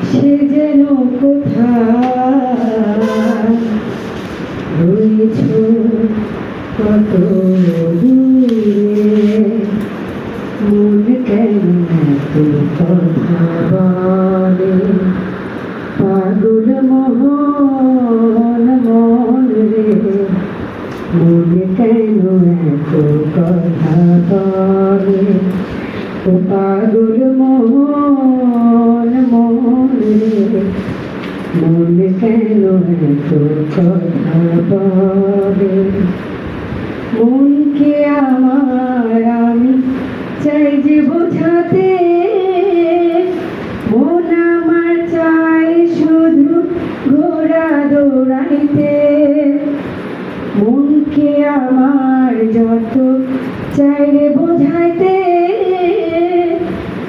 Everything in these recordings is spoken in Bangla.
সে যেন কোথায় রয়েছ কত দূরে, মন কেন এত কথা বলে, পাগল মোহন মন রে, মন কেন এত কথা বলে, ও পাগল মোহন মন রে, মন কেন এত কথা বলে। মনকে আমার আমি চাই যে বোঝাতে, মন আমার চাই শুধু ঘোড়া দৌড়াইতে। মনকে আমার যত চাই রে বোঝাইতে,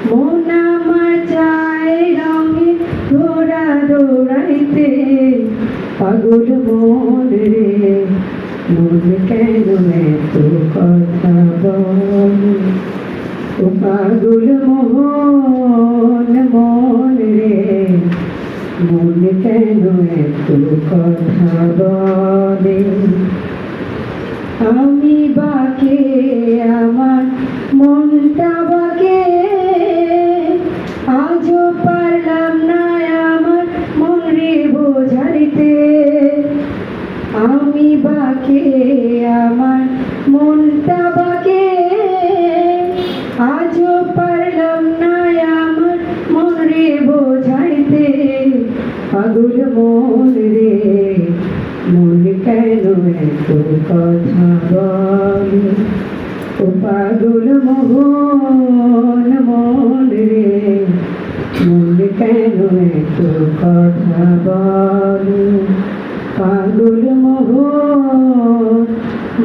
মন আমার চাই রঙে ঘোড়া দৌড়াইতে। পাগল মন রে, মন কেন এত কথা বলে, ও পাগল মোহন মন রে, মন কেন এত কথা বলে। আমি বাকে আমার মনটা বাকে, আজও পারলাম না আমার মন রে বোঝাইতে। আমি বাকে আমার মনটা বাকে, আজও পারলাম না আমার মন রে বোঝাইতে। পাগল মন রে, মন কেন এত কথা বলে, ও পাগল মোহন মন রে, মন কেন এত কথা বলে। পাগল মোহন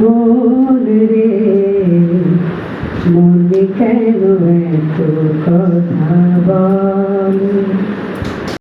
মন রে, মন কেন এত কথা বলে।